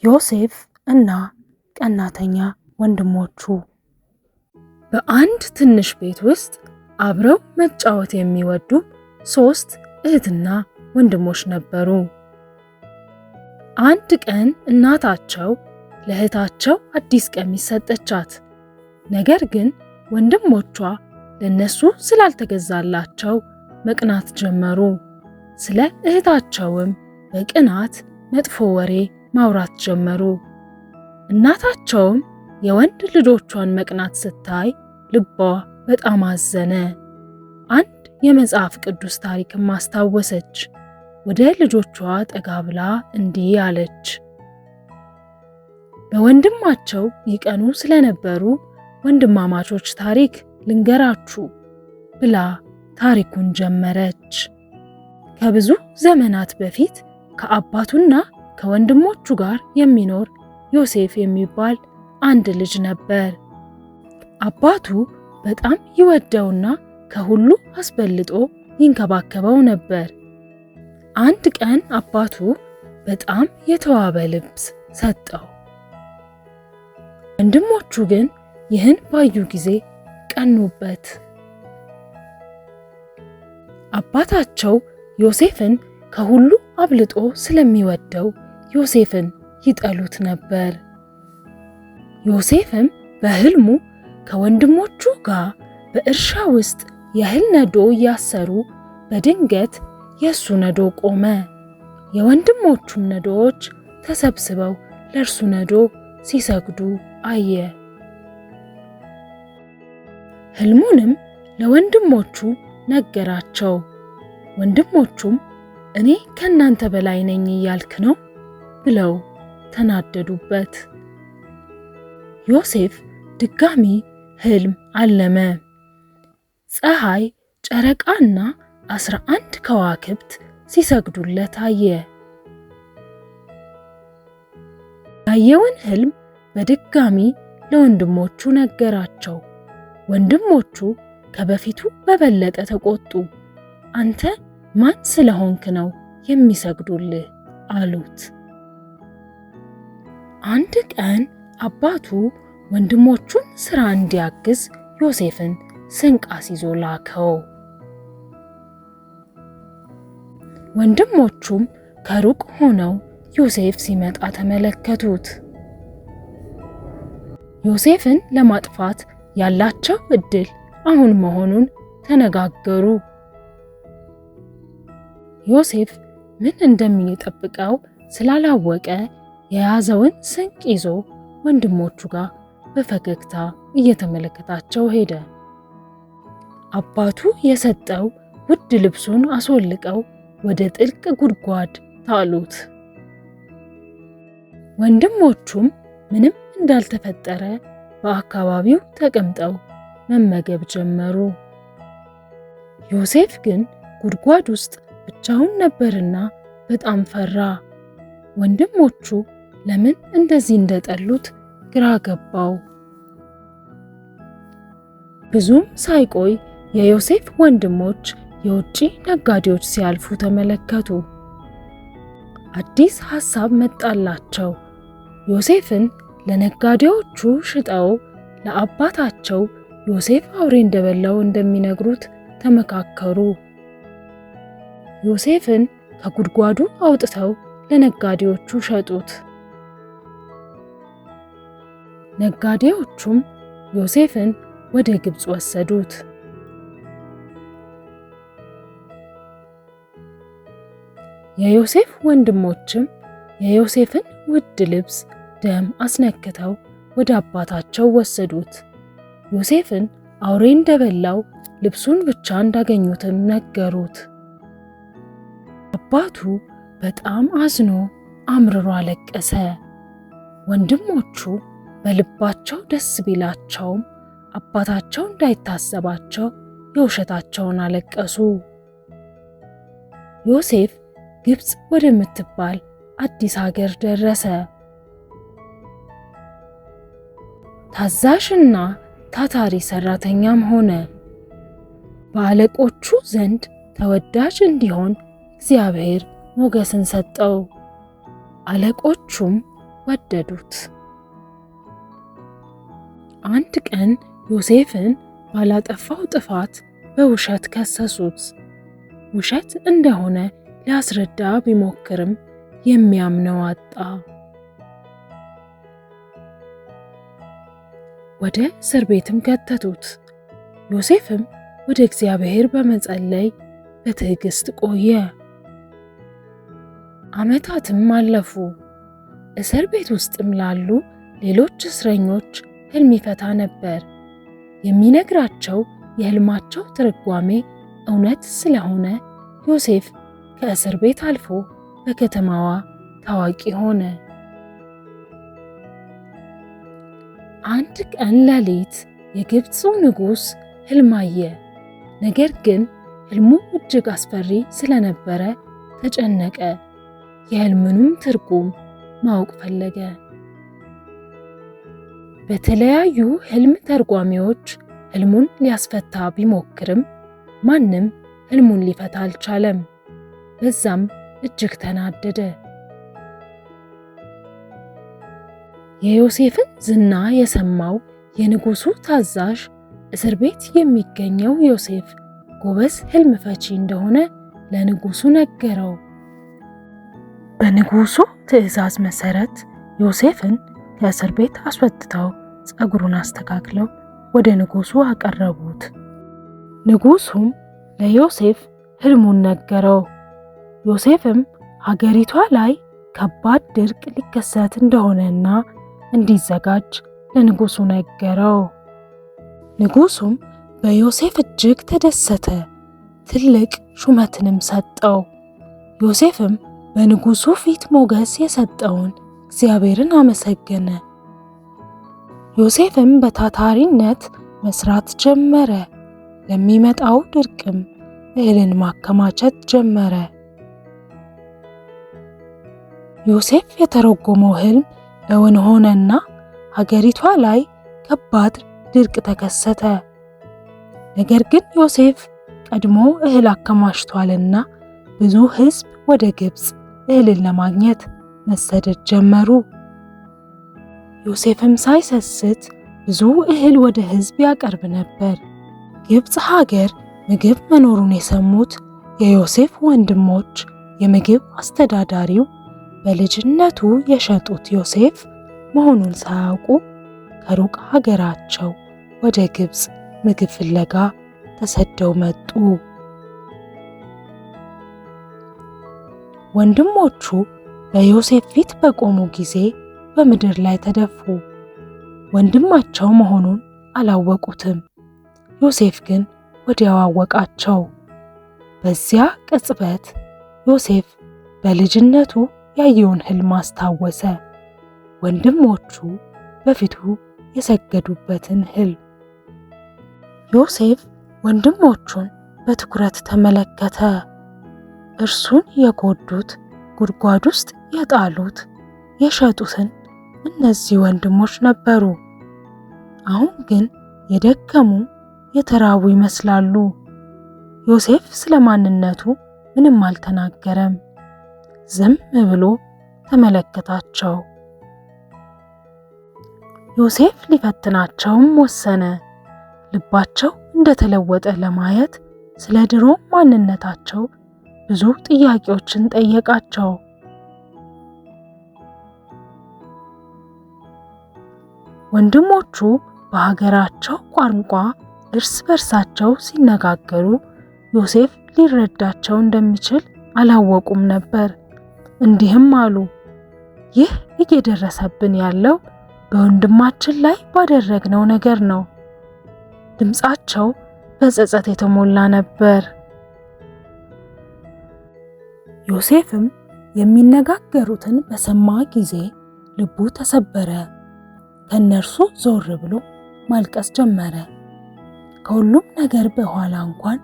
ዮሴፍ እና ቀናተኛ ወንድሞቹ በአንድ ትንሽ ቤት ውስጥ አብረው መጫወት የሚወዱ 3 እህትና ወንድሞች ነበሩ። አንድ ቀን እናታቸው ለእህታቸው አዲስ ቀሚስ ሰጠቻት። ነገር ግን ወንድሞቿ ለነሱ ስላልተገዛላቸው መቅናት ጀመሩ። ስለ እህታቸውም በቅናት መጥፎ ወሬ ማውራት ጀመሩ። እናታቸውም የወንድ ልጆቿን መቅናት ስታይ ልቧ በጣም አዘነ። አንድ የመጽሐፍ ቅዱስ ታሪክም አስታወሰች። ወደ ልጆቿ ጠጋ ብላ እንዲህ አለች፣ በወንድማቸው ይቀኑ ስለነበሩ ወንድማማቾች ታሪክ ልንገራችሁ ብላ ታሪኩን ጀመረች። ከብዙ ዘመናት በፊት ከአባቱና ከወንድሞቹ ጋር የሚኖር ዮሴፍ የሚባል አንድ ልጅ ነበር። አባቱ በጣም ይወደውና ከሁሉ አስበልጦ ይንከባከበው ነበር። አንድ ቀን አባቱ በጣም የተዋበ ልብስ ሰጠው። ወንድሞቹ ግን ይህን ባዩ ጊዜ ቀኑበት። አባታቸው ዮሴፍን ከሁሉ አብልጦ ስለሚወደው ዮሴፍን ይጠሉት ነበር። ዮሴፍም በሕልሙ ከወንድሞቹ ጋር በእርሻ ውስጥ የእህል ነዶ እያሰሩ በድንገት የእሱ ነዶ ቆመ። የወንድሞቹም ነዶዎች ተሰብስበው ለእርሱ ነዶ ሲሰግዱ አየ። ሕልሙንም ለወንድሞቹ ነገራቸው። ወንድሞቹም እኔ ከናንተ በላይ ነኝ እያልክ ነው ብለው ተናደዱበት። ዮሴፍ ድጋሚ ሕልም አለመ። ፀሐይ፣ ጨረቃና 11 ከዋክብት ሲሰግዱለት አየ። ያየውን ሕልም በድጋሚ ለወንድሞቹ ነገራቸው። ወንድሞቹ ከበፊቱ በበለጠ ተቆጡ። አንተ ማን ስለሆንክ ነው የሚሰግዱልህ? አሉት። አንድ ቀን አባቱ ወንድሞቹን ሥራ እንዲያግዝ ዮሴፍን ስንቅ አስይዞ ላከው። ወንድሞቹም ከሩቅ ሆነው ዮሴፍ ሲመጣ ተመለከቱት። ዮሴፍን ለማጥፋት ያላቸው ዕድል አሁን መሆኑን ተነጋገሩ። ዮሴፍ ምን እንደሚጠብቀው ስላላወቀ የያዘውን ስንቅ ይዞ ወንድሞቹ ጋር በፈገግታ እየተመለከታቸው ሄደ። አባቱ የሰጠው ውድ ልብሱን አስወልቀው ወደ ጥልቅ ጉድጓድ ጣሉት። ወንድሞቹም ምንም እንዳልተፈጠረ በአካባቢው ተቀምጠው መመገብ ጀመሩ። ዮሴፍ ግን ጉድጓድ ውስጥ ብቻውን ነበርና በጣም ፈራ። ወንድሞቹ ለምን እንደዚህ እንደጠሉት ግራ ገባው። ብዙም ሳይቆይ የዮሴፍ ወንድሞች የውጭ ነጋዴዎች ሲያልፉ ተመለከቱ። አዲስ ሐሳብ መጣላቸው። ዮሴፍን ለነጋዴዎቹ ሽጠው ለአባታቸው ዮሴፍ አውሬ እንደበላው እንደሚነግሩት ተመካከሩ። ዮሴፍን ከጉድጓዱ አውጥተው ለነጋዴዎቹ ሸጡት። ነጋዴዎቹም ዮሴፍን ወደ ግብጽ ወሰዱት። የዮሴፍ ወንድሞችም የዮሴፍን ውድ ልብስ ደም አስነክተው ወደ አባታቸው ወሰዱት። ዮሴፍን አውሬ እንደበላው ልብሱን ብቻ እንዳገኙትም ነገሩት። አባቱ በጣም አዝኖ አምርሮ አለቀሰ። ወንድሞቹ በልባቸው ደስ ቢላቸውም አባታቸው እንዳይታሰባቸው የውሸታቸውን አለቀሱ። ዮሴፍ ግብጽ ወደምትባል አዲስ ሀገር ደረሰ። ታዛዥና ታታሪ ሰራተኛም ሆነ። በአለቆቹ ዘንድ ተወዳጅ እንዲሆን እግዚአብሔር ሞገስን ሰጠው። አለቆቹም ወደዱት። አንድ ቀን ዮሴፍን ባላጠፋው ጥፋት በውሸት ከሰሱት። ውሸት እንደሆነ ሊያስረዳ ቢሞክርም የሚያምነው አጣ። ወደ እስር ቤትም ከተቱት። ዮሴፍም ወደ እግዚአብሔር በመጸለይ በትዕግስት ቆየ። ዓመታትም አለፉ። እስር ቤት ውስጥም ላሉ ሌሎች እስረኞች ሕልም ይፈታ ነበር። የሚነግራቸው የሕልማቸው ትርጓሜ እውነት ስለሆነ ዮሴፍ ከእስር ቤት አልፎ በከተማዋ ታዋቂ ሆነ። አንድ ቀን ሌሊት የግብፁ ንጉሥ ሕልም አየ። ነገር ግን ሕልሙ እጅግ አስፈሪ ስለነበረ ተጨነቀ። የሕልሙንም ትርጉም ማወቅ ፈለገ። በተለያዩ ሕልም ተርጓሚዎች ሕልሙን ሊያስፈታ ቢሞክርም ማንም ሕልሙን ሊፈታ አልቻለም። በዛም እጅግ ተናደደ። የዮሴፍን ዝና የሰማው የንጉሡ ታዛዥ እስር ቤት የሚገኘው ዮሴፍ ጎበዝ ሕልም ፈቺ እንደሆነ ለንጉሡ ነገረው። በንጉሡ ትዕዛዝ መሰረት ዮሴፍን ከእስር ቤት አስወጥተው ፀጉሩን አስተካክለው ወደ ንጉሡ አቀረቡት። ንጉሡም ለዮሴፍ ሕልሙን ነገረው። ዮሴፍም ሀገሪቷ ላይ ከባድ ድርቅ ሊከሰት እንደሆነና እንዲዘጋጅ ለንጉሡ ነገረው። ንጉሡም በዮሴፍ እጅግ ተደሰተ፣ ትልቅ ሹመትንም ሰጠው። ዮሴፍም በንጉሡ ፊት ሞገስ የሰጠውን እግዚአብሔርን አመሰገነ። ዮሴፍም በታታሪነት መስራት ጀመረ። ለሚመጣው ድርቅም እህልን ማከማቸት ጀመረ። ዮሴፍ የተረጎመው ሕልም እውን ሆነና ሀገሪቷ ላይ ከባድ ድርቅ ተከሰተ። ነገር ግን ዮሴፍ ቀድሞ እህል አከማችቷልና ብዙ ሕዝብ ወደ ግብፅ እህልን ለማግኘት መሰደድ ጀመሩ። ዮሴፍም ሳይሰስት ብዙ እህል ወደ ሕዝብ ያቀርብ ነበር። ግብፅ ሀገር ምግብ መኖሩን የሰሙት የዮሴፍ ወንድሞች የምግብ አስተዳዳሪው በልጅነቱ የሸጡት ዮሴፍ መሆኑን ሳያውቁ ከሩቅ ሀገራቸው ወደ ግብፅ ምግብ ፍለጋ ተሰደው መጡ። ወንድሞቹ በዮሴፍ ፊት በቆሙ ጊዜ በምድር ላይ ተደፉ። ወንድማቸው መሆኑን አላወቁትም። ዮሴፍ ግን ወዲያው አወቃቸው። በዚያ ቅጽበት ዮሴፍ በልጅነቱ ያየውን ሕልም አስታወሰ። ወንድሞቹ በፊቱ የሰገዱበትን ሕልም። ዮሴፍ ወንድሞቹን በትኩረት ተመለከተ። እርሱን የጎዱት፣ ጉድጓድ ውስጥ የጣሉት፣ የሸጡትን እነዚህ ወንድሞች ነበሩ። አሁን ግን የደከሙ፣ የተራቡ ይመስላሉ። ዮሴፍ ስለ ማንነቱ ምንም አልተናገረም። ዝም ብሎ ተመለከታቸው። ዮሴፍ ሊፈትናቸውም ወሰነ። ልባቸው እንደተለወጠ ለማየት ስለ ድሮ ማንነታቸው ብዙ ጥያቄዎችን ጠየቃቸው። ወንድሞቹ በሀገራቸው ቋንቋ እርስ በርሳቸው ሲነጋገሩ ዮሴፍ ሊረዳቸው እንደሚችል አላወቁም ነበር። እንዲህም አሉ፣ ይህ እየደረሰብን ያለው በወንድማችን ላይ ባደረግነው ነገር ነው። ድምፃቸው በጸጸት የተሞላ ነበር። ዮሴፍም የሚነጋገሩትን በሰማ ጊዜ ልቡ ተሰበረ። ከነርሱ ዞር ብሎ ማልቀስ ጀመረ። ከሁሉም ነገር በኋላ እንኳን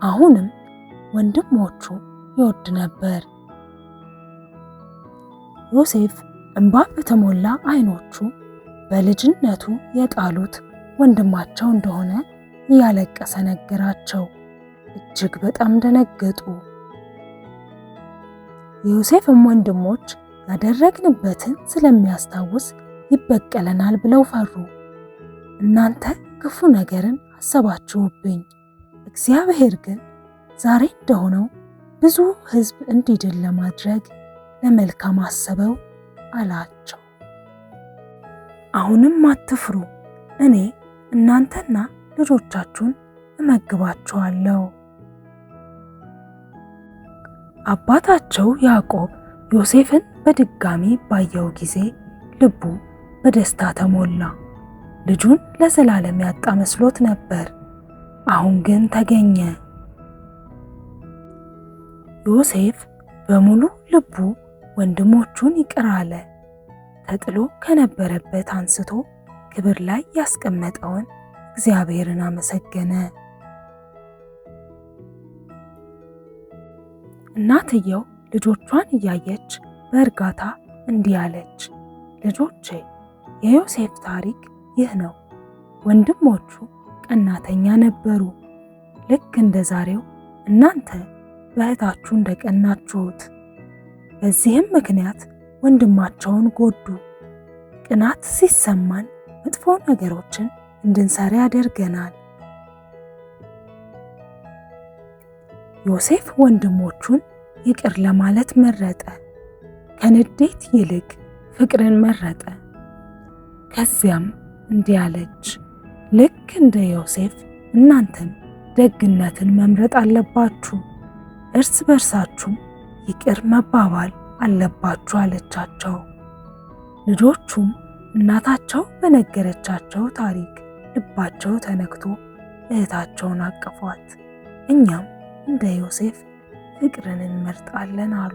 አሁንም ወንድሞቹ ይወድ ነበር። ዮሴፍ እንባ በተሞላ ዓይኖቹ በልጅነቱ የጣሉት ወንድማቸው እንደሆነ እያለቀሰ ነገራቸው። እጅግ በጣም ደነገጡ። የዮሴፍም ወንድሞች ያደረግንበትን ስለሚያስታውስ ይበቀለናል ብለው ፈሩ። እናንተ ክፉ ነገርን አሰባችሁብኝ፣ እግዚአብሔር ግን ዛሬ እንደሆነው ብዙ ሕዝብ እንዲድን ለማድረግ ለመልካም አሰበው አላቸው። አሁንም አትፍሩ፣ እኔ እናንተና ልጆቻችሁን እመግባችኋለሁ። አባታቸው ያዕቆብ ዮሴፍን በድጋሚ ባየው ጊዜ ልቡ በደስታ ተሞላ። ልጁን ለዘላለም ያጣ መስሎት ነበር። አሁን ግን ተገኘ። ዮሴፍ በሙሉ ልቡ ወንድሞቹን ይቅር አለ። ተጥሎ ከነበረበት አንስቶ ክብር ላይ ያስቀመጠውን እግዚአብሔርን አመሰገነ። እናትየው ልጆቿን እያየች በእርጋታ እንዲህ አለች፣ ልጆቼ፣ የዮሴፍ ታሪክ ይህ ነው። ወንድሞቹ ቀናተኛ ነበሩ፣ ልክ እንደ ዛሬው እናንተ በእህታችሁ እንደቀናችሁት። በዚህም ምክንያት ወንድማቸውን ጎዱ። ቅናት ሲሰማን መጥፎ ነገሮችን እንድንሰራ ያደርገናል። ዮሴፍ ወንድሞቹን ይቅር ለማለት መረጠ። ከንዴት ይልቅ ፍቅርን መረጠ። ከዚያም እንዲህ አለች፣ ልክ እንደ ዮሴፍ እናንተም ደግነትን መምረጥ አለባችሁ፣ እርስ በርሳችሁም ይቅር መባባል አለባችሁ አለቻቸው። ልጆቹም እናታቸው በነገረቻቸው ታሪክ ልባቸው ተነክቶ እህታቸውን አቀፏት። እኛም እንደ ዮሴፍ ፍቅርን እንመርጣለን አሉ።